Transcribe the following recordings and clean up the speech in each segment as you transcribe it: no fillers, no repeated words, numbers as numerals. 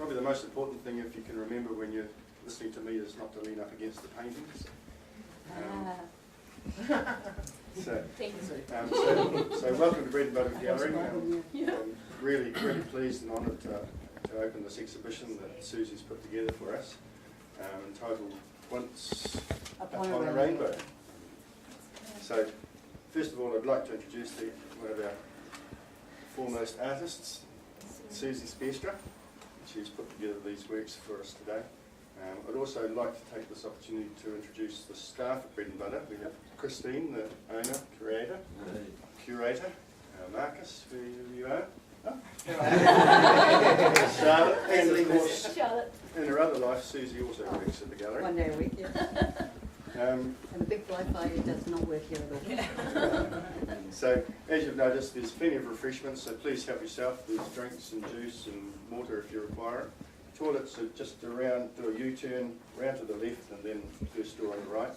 probably the most important thing, if you can remember when you're listening to me, is not to lean up against the paintings. So welcome to Bread and Butter Gallery. I'm really pleased and honoured to open this exhibition that Souzie's put together for us, entitled Once Upon a Rainbow. So first of all, I'd like to introduce one of our foremost artists, Souzie Speerstra. She's put together these works for us today. I'd also like to take this opportunity to introduce the staff at Bread and Butter. We have Christine, the owner, curator, Marcus, who you are, Charlotte, and of course, in her other life, Souzie also works at the gallery. One day a week, yeah. And the big Wi-Fi does not work here at all. So, as you've noticed, there's plenty of refreshments, so please help yourself. There's drinks and juice and water if you require it. Toilets are just around, do a U-turn, round to the left, and then first door on the right.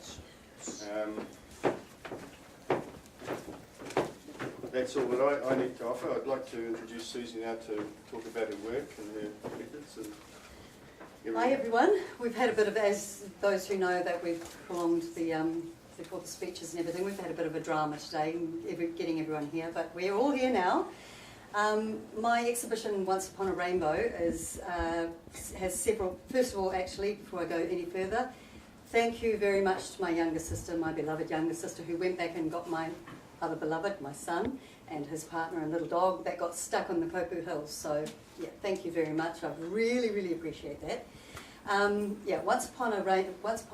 That's all that I need to offer. I'd like to introduce Souzie now to talk about her work and her methods. And hi everyone. We've had a bit of, as those who know that we've prolonged the speeches and everything, we've had a bit of a drama today, getting everyone here, but we're all here now. My exhibition, Once Upon a Rainbow, has several. First of all, actually, before I go any further, thank you very much to my younger sister, my beloved younger sister, who went back and got my other beloved, my son, and his partner and little dog that got stuck on the Kopu Hills. So, yeah, thank you very much. I really appreciate that. Yeah, Once Upon a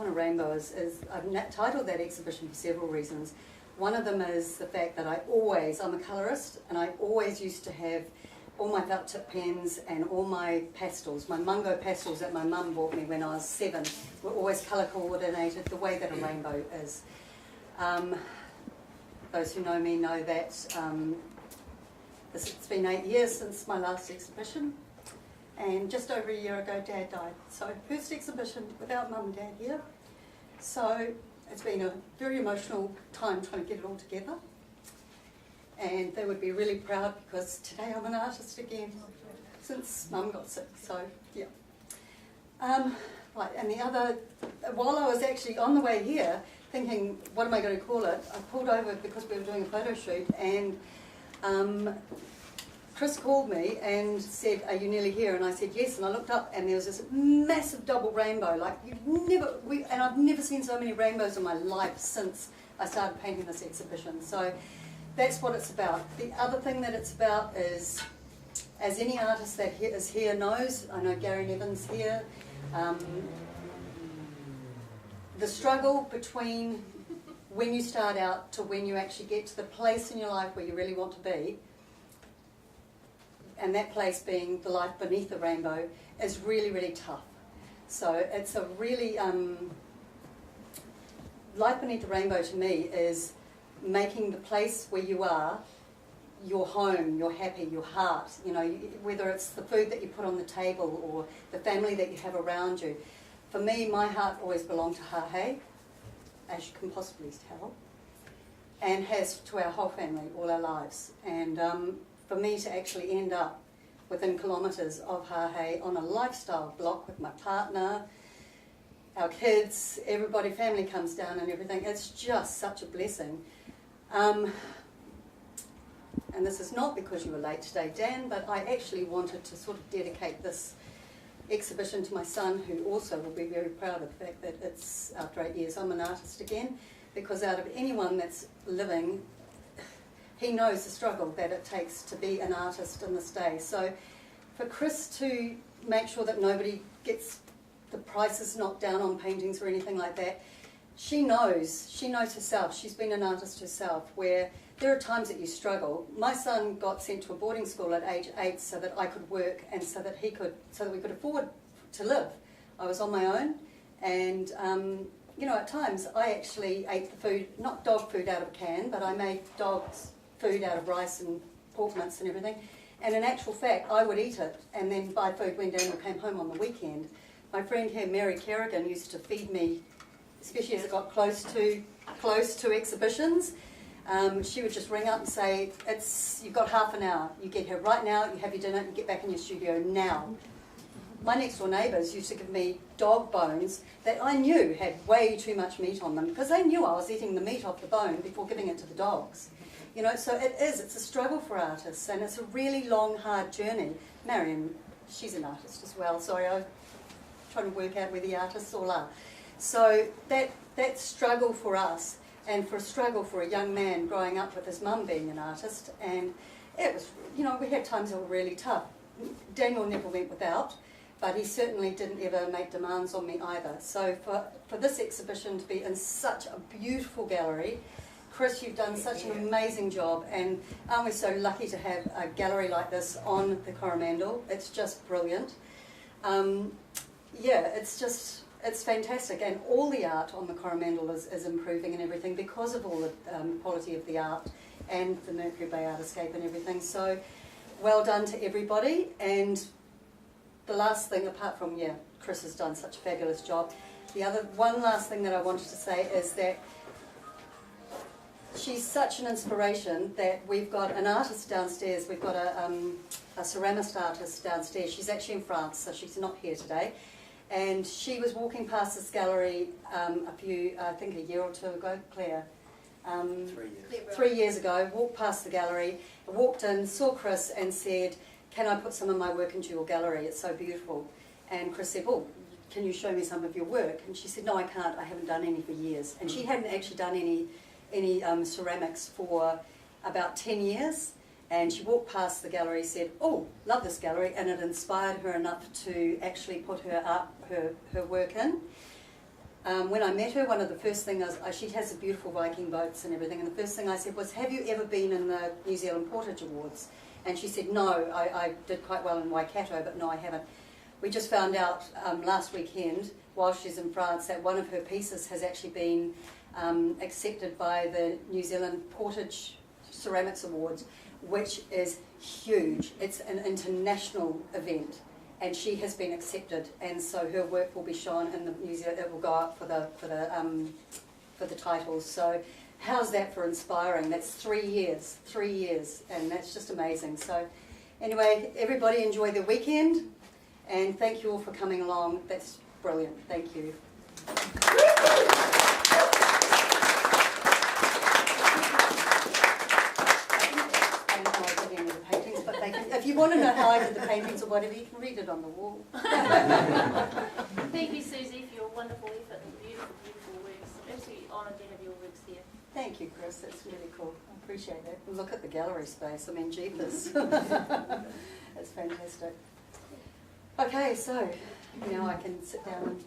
Rainbow is I've titled that exhibition for several reasons. One of them is the fact that I'm a colourist, and I always used to have all my felt tip pens and all my pastels, my Mungo pastels that my mum bought me when I was 7, were always colour coordinated the way that a rainbow is. Those who know me know that it's been 8 years since my last exhibition, and just over a year ago Dad died. So first exhibition without Mum and Dad here. So it's been a very emotional time trying to get it all together, and they would be really proud because today I'm an artist again since Mum got sick. So yeah. Right, and the other, while I was actually on the way here thinking, what am I going to call it, I pulled over because we were doing a photo shoot, and Chris called me and said, are you nearly here? And I said yes, and I looked up and there was this massive double rainbow, like and I've never seen so many rainbows in my life since I started painting this exhibition. So that's what it's about. The other thing that it's about is, as any artist that is here knows, I know Gary Nevin's here, the struggle between when you start out to when you actually get to the place in your life where you really want to be, and that place being the life beneath the rainbow, is really tough. So it's a really, life beneath the rainbow to me is making the place where you are your home, your happy, your heart, you know, whether it's the food that you put on the table or the family that you have around you. For me, my heart always belonged to Hahe, as you can possibly tell, and has to our whole family all our lives. And for me to actually end up within kilometres of Hahe on a lifestyle block with my partner, our kids, everybody, family comes down and everything, it's just such a blessing. And this is not because you were late today, Dan, but I actually wanted to sort of dedicate this exhibition to my son, who also will be very proud of the fact that it's, after 8 years, I'm an artist again, because out of anyone that's living, he knows the struggle that it takes to be an artist in this day. So for Chris to make sure that nobody gets the prices knocked down on paintings or anything like that, she knows herself, she's been an artist herself, where there are times that you struggle. My son got sent to a boarding school at age 8 so that I could work and so that we could afford to live. I was on my own, and you know, at times I actually ate the food, not dog food out of a can, but I made dogs food out of rice and pork mince and everything. And in actual fact, I would eat it and then buy food when Daniel came home on the weekend. My friend here, Mary Kerrigan, used to feed me, especially as it got close to exhibitions. She would just ring up and say, you've got half an hour, you get here right now, you have your dinner, you get back in your studio now. my next door neighbours used to give me dog bones that I knew had way too much meat on them, because they knew I was eating the meat off the bone before giving it to the dogs. You know, so it's a struggle for artists, and it's a really long, hard journey. Marion, she's an artist as well. Sorry, I'm trying to work out where the artists all are. So that struggle for us, and for a struggle for a young man growing up with his mum being an artist, and it was, you know, we had times that were really tough. Daniel never went without, but he certainly didn't ever make demands on me either. So for this exhibition to be in such a beautiful gallery, Chris, you've done such an amazing job, and aren't we so lucky to have a gallery like this on the Coromandel? It's just brilliant. Yeah, it's fantastic, and all the art on the Coromandel is improving and everything because of all the quality of the art and the Mercury Bay Artscape and everything. So well done to everybody. And the last thing, apart from, yeah, Chris has done such a fabulous job, one last thing that I wanted to say is that she's such an inspiration that we've got an artist downstairs. We've got a ceramist artist downstairs. She's actually in France, so she's not here today. And she was walking past this gallery I think a year or two ago, Claire. 3 years ago, walked past the gallery, walked in, saw Chris and said, "Can I put some of my work into your gallery? It's so beautiful." And Chris said, "Well, can you show me some of your work?" And she said, "No, I can't. I haven't done any for years." And she hadn't actually done any ceramics for about 10 years. And she walked past the gallery, said, "Oh, love this gallery," and it inspired her enough to actually put her work in. When I met her, one of the first things, she has the beautiful Viking boats and everything, and the first thing I said was, "Have you ever been in the New Zealand Portage Awards?" And she said, "No, I did quite well in Waikato, but no, I haven't." We just found out last weekend, while she's in France, that one of her pieces has actually been accepted by the New Zealand Portage Ceramics Awards, which is huge. It's an international event, and she has been accepted, and so her work will be shown in the museum. It will go up for the titles. So how's that for inspiring? That's 3 years, and that's just amazing. So anyway, everybody enjoy the weekend, and thank you all for coming along. That's brilliant. Thank you. If you want to know how I did the paintings or whatever, you can read it on the wall. Thank you, Suzie, for your wonderful effort and beautiful, beautiful works. I'm absolutely honoured to have your works here. Thank you, Chris. That's really cool. I appreciate that. And look at the gallery space. I mean, jeepers. That's fantastic. Okay, so now I can sit down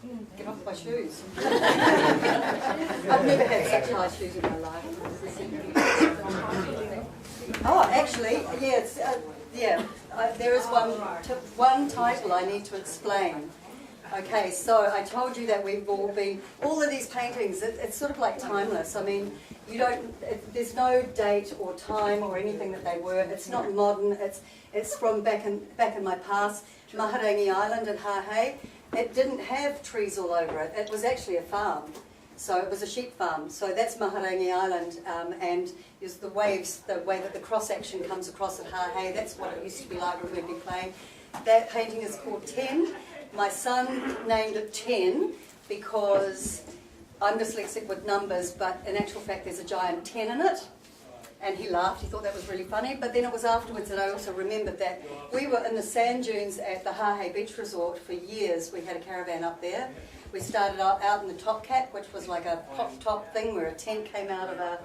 and get off my shoes. I've never had such high shoes in my life. Oh, actually, there is one title I need to explain. Okay, so I told you that we've all been, all of these paintings, it's sort of like timeless. I mean, there's no date or time or anything that they were. It's not modern. It's from back in my past. Maharangi Island in Hahei, it didn't have trees all over it. It was actually a farm. So it was a sheep farm. So that's Maharangi Island, and is the waves, the way that the cross action comes across at Hahei. That's what it used to be like when we'd be playing. That painting is called 10. My son named it 10 because I'm dyslexic with numbers, but in actual fact there's a giant 10 in it. And he laughed, he thought that was really funny. But then it was afterwards that I also remembered that we were in the sand dunes at the Hahei Beach Resort for years. We had a caravan up there. We started out in the Top Cat, which was like a pop-top thing where a tent came out of a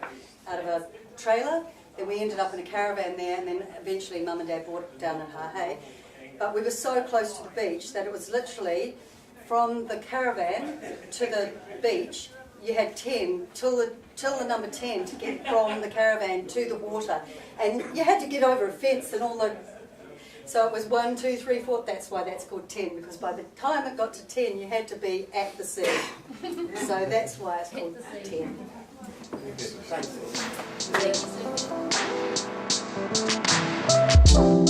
trailer. Then we ended up in a caravan there, and then eventually Mum and Dad bought it down in Hahei. But we were so close to the beach that it was literally from the caravan to the beach, you had 10 till the number 10 to get from the caravan to the water. And you had to get over a fence and all the... So it was 1, 2, 3, 4, that's why that's called 10, because by the time it got to 10, you had to be at the sea. So that's why it's called 10. Thank you.